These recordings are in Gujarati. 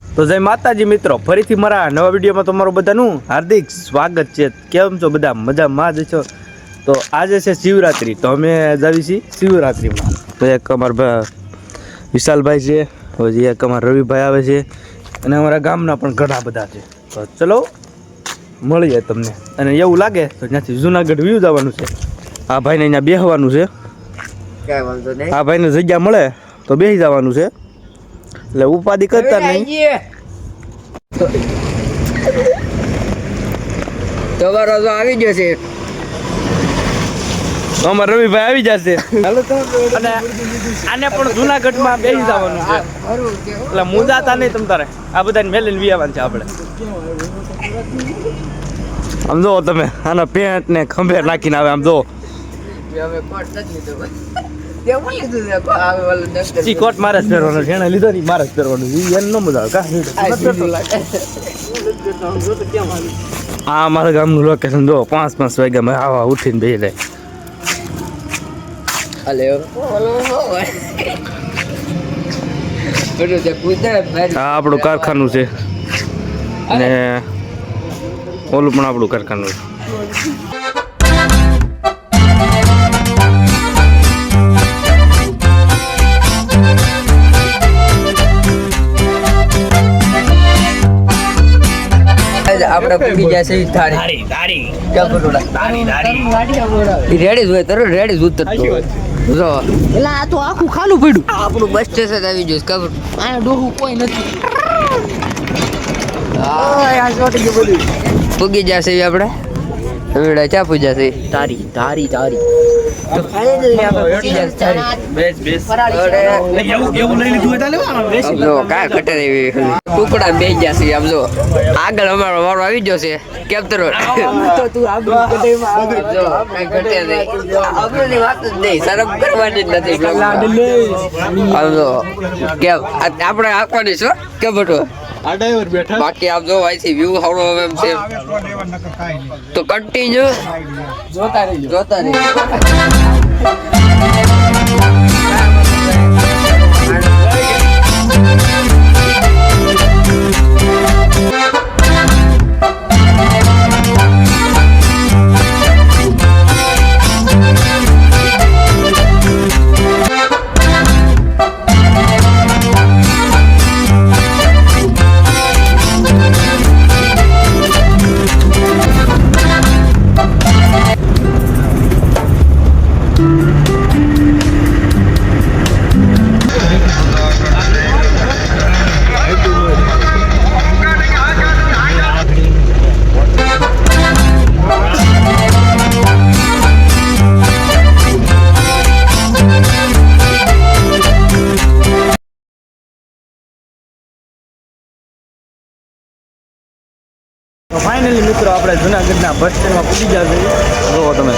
તો જય માતાજી મિત્રો, ફરીથી મારા નવા વિડીયોમાં તમારું બધાનું હાર્દિક સ્વાગત છે। કેમ છો બધા? મજામાં જ છો? તો આજે છે શિવરાત્રી, તો અમે જાવી છીએ શિવરાત્રીમાં। તો એક અમારા વિશાલભાઈ છે, હજી એક અમારા રવિભાઈ આવે છે, અને અમારા ગામના પણ ઘણા બધા છે। તો ચલો મળીએ તમને। અને એવું લાગે તો ત્યાંથી જુનાગઢ વ્યૂ જવાનું છે। આ ભાઈને અહીંયા બેસવાનું છે, આ ભાઈને જગ્યા મળે તો બેસી જવાનું છે, એટલે ઉપાધિ કરતા નહીં। તમારો તો આવી જશે, અમાર રવિભાઈ આવી જશે, અને આને પણ જુનાગઢમાં બેસી જવાનું છે, એટલે મુંજાતા નહીં તમ તારે। આ બધાને મેલીને વિયાવાનું છે આપણે। આમ જો તમે આના પેન્ટ ને ખંભે નાખીને આવે, આમ જો કોટ મારે જ પહેરવાનો છે, એને લીધો નહીં મારે જ પહેરવાનું છે, એને ન મજા આવે કા। આ મારા ગામનું લોકેશન જો 5-5 વાગ્યા આવા ઉઠીને બેસી જાય। આ આપણું કારખાનું છે, ને ઓલું પણ આપણું કારખાનું છે। આપણે પૂરી જશે ધારી ધારી ક્યાં પટોડા ધારી ધારી રેડી હોય તરત રેડી જ ઉતરતો જો એટલે આ તો આખું ખાલું પડ્યું। આપણું બસ સ્ટેશન આવી ગયું ખબર, આ ડોહું કોઈ નથી। આ છોટી ગયું બધું પૂગી જશે આપણે હવે ચા પૂજા છે તારી ધારી ધારી તો ફાઇનલી આપણે પૂગી જશે તારી બેસ બેસ એવું લઈ લીધું એટલે લેવાનું બેસ જો કા કટે એવી ટુકડા બેસ જશે આમ જો આગળ અમારો વારો આવી ગયો છે કેપ્ટરો તો તું આગળ કટેમાં જો કઈ ઘટે નહીં આપણની વાત જ નહીં શરમ કરવાની જ નથી આમ જો કે આપણે આપવાની છો કે બટો આ ડ્રાઈવર બેઠા બાકી આપ જો આઈ વ્યૂ હારો એમ છે તો કન્ટિન્યુ જોતા રહેજો જોતા રહેજો। તો ફાઇનલી મિત્રો આપણે જુનાગઢના બસ સ્ટેન્ડમાં પૂછી જશે। જુઓ તમે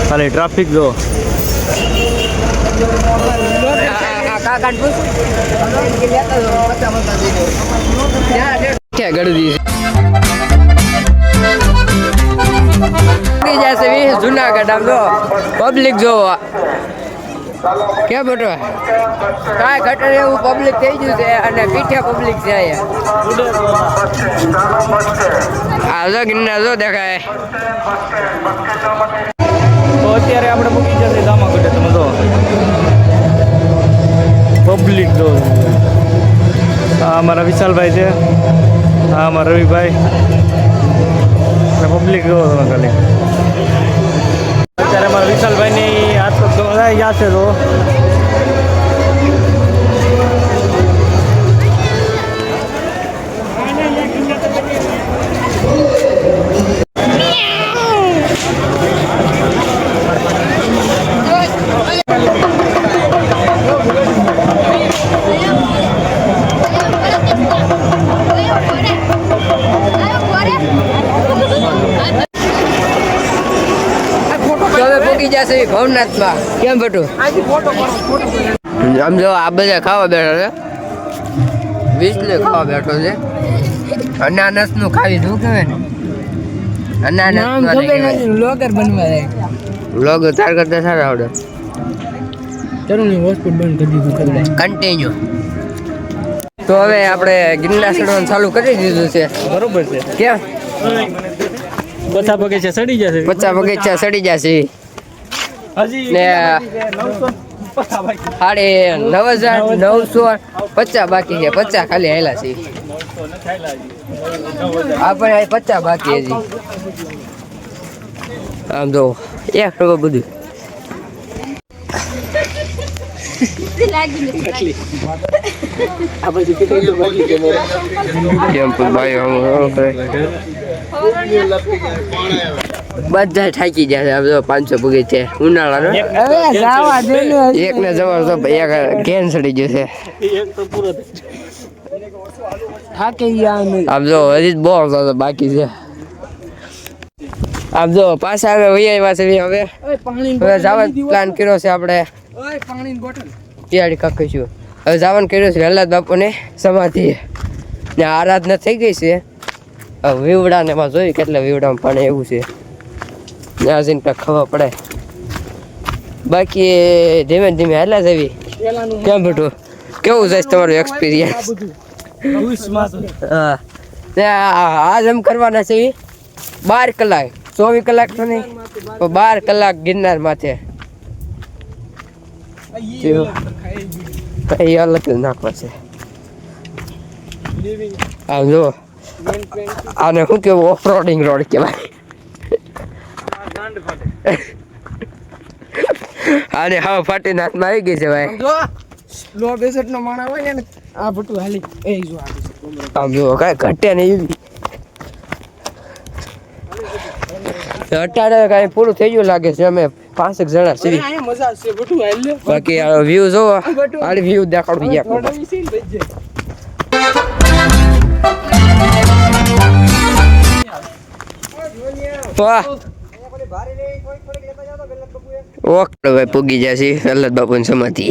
ખાલી ટ્રાફિક જુઓ। જુનાગઢ આમ જો પબ્લિક જોવો કે બટો કાંઈ ઘટે એવું પબ્લિક થઈ ગયું છે, અને પીઠે પબ્લિક છે આ જો ગિરનાર જો દેખાય। તો અત્યારે આપણે મૂકી જશે દામાગઢે, તમે જો પબ્લિક જો। આ અમારા વિશાલભાઈ છે, આ અમારા રવિભાઈ, અને પબ્લિક જો તમે ખાલી। અત્યારે અમારા વિશાલભાઈની હાથ તો યાદ છે તો ભવનાથમાં કેમ બટુ આમ જો આ બધા ખાવા બેઠો છે, વિષ્ણુ ખાવા બેઠો છે। અનાનસ નું ખાવી શું કહેવાય ને, અનાનસ બ્લોગર બનવા જાય। બ્લોગર તાર કરતા સારા આવડે। ચરુની હોસ્પિટલ બંધ કરી દીધું કન્ટિન્યુ. તો હવે આપણે ગિરનાર ચડવાનું ચાલુ કરી દીધું છે. બરોબર છે. કેમ 50 બગીચા સડી જશે. 50 બગીચા સડી જશે હજી ને 9,950 બાકી છે. 50 ખાલી આયેલા છે. આપણે 50 બાકી હજી. આમ જો એક ટકો બધું બધા થાકી જાય. આમ જો 500 પગે છે ઉનાળાનો. એક ને જવા તો એક કેન સડી ગયો છે. આમ જો હજી બહુ બાકી છે. આમ જો પાછા હવે વૈયા છે. હવે જવાનું પ્લાન કર્યો છે આપણે. તૈયારી કાકીશું. હવે જવાનું કર્યું છે વહેલા બાપુને સમાધિ ને આરાધના થઈ ગઈ છે. વીવડા ને એમાં જોઈ કેટલા વીવડામાં પાણી એવું છે ને આ જઈને કાંઈક ખબર પડે. બાકી ધીમે ધીમે હાલા જવી. કેમ બેઠું કેવું જાય તમારું એક્સપિરિયન્સ? હા આજ એમ કરવાના છે 12 કલાક 24 કલાક તો નહીં 12 કલાક ગિરનાર માથે કઈ અલગ જ નાખવા છે. આમ જો આને શું કેવું ઓફરોડિંગ રોડ કહેવાય. આને હા ફાટી નાથમાં આવી ગઈ છે ભાઈ. લો બેસટ નો માણા હોય ને આ ભટુ હાલી એ જો આમ જો કાંઈ ઘટે નહીં. અત્યારે કાંઈ પૂરું થઈ ગયું લાગે છે. અમે 5 જણા છીએ. મજા છે ભટુ હાલી. બાકી આ વ્યૂ જોવો. આ વ્યૂ દેખાડું એક વાહ. ઓકે ભાઈ પૂગી જશે વલ્લભ બાપુની સમાધિ.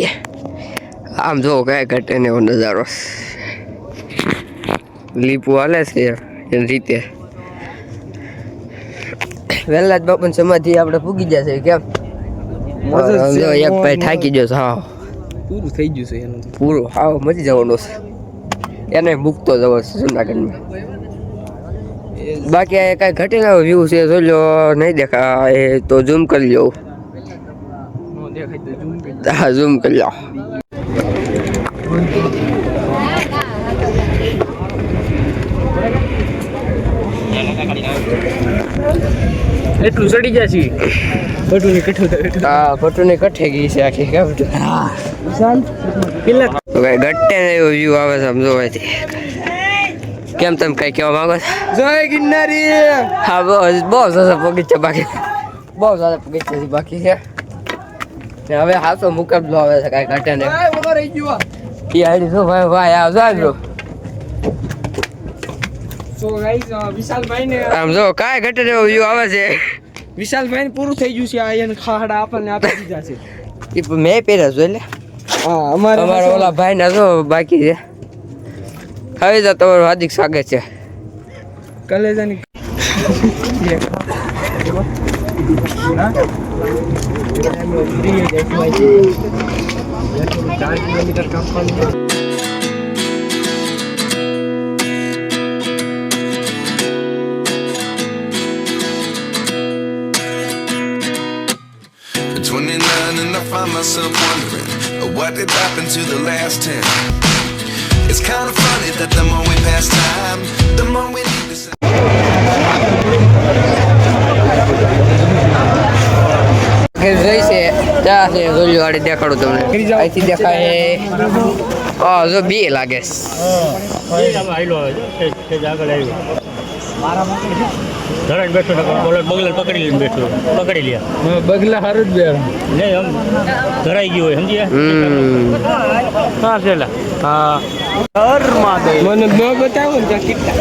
આમ જો કાંઈ ઘટે ને એવો નજારો. લીપું હાલે છે એની રીતે. વલ્લભ બાપુની સમાધિ આપણે પૂગી જશે. કેમ જો એક ભાઈ થાકી ગયો. હા પૂરું થઈ ગયું છે એનું. પૂરું હાવ મજી જવાનું છે. એને મૂકતો જવો છે જુનાગઢમાં. બાકી આ કાંઈ ઘટીને વ્યૂ છે જોઈ લો. નહીં દેખા એ તો ઝૂમ કરી લો. હા ઝૂમ કરી લો. એટલું ચડી જાય છે ભટુની કઠે. હા ભટુની કઠે ગઈ છે આખી. કેમ વિશાલ કેટલા કાંઈ ઘટે ને એવો વ્યૂ આવે છે આમ જોવાથી. કેમ તમે કઈ કહેવા માંગો છો? જય ગિરનારી. હા બહુ સારા બગીચા બાકી. બહુ સારા બગીચા બાકી છે ને હવે હાથો મુકાબલો આવે છે. કાંઈ ઘટે ને રહી ગયો. એ હાડી શું ભાઈ ભાઈ આવજો આવજો. સો ગાઈસ વિશાલભાઈ ને આમ જો કાંઈ ઘટે ને એવો વ્યૂ આવે છે. વિશાલભાઈ ને પૂરું થઈ ગયું છે. આ એને ખાડા આપણને આપી દીધા છે. એ મેં પહેર્યા છું એટલે હા અમારા ઓલા ભાઈ ના જો બાકી છે. હવે તો તમારું હાર્દિક સ્વાગત છે. કલેજાની At 29 and I find myself wondering what did happen to the last 10. It's kind of funny that the more we pass time, the more we need to say. જોઈ છે ત્યાં છે જોયું ગાડી દેખાડું તમને. અહીંથી દેખાય જો બે લાગે બગલા હારું જ ધરાઈ ગયું હોય સમજીએ. હા છેલ્લા હા ઘરમાં દે મને ન બતાવો ને કેટલા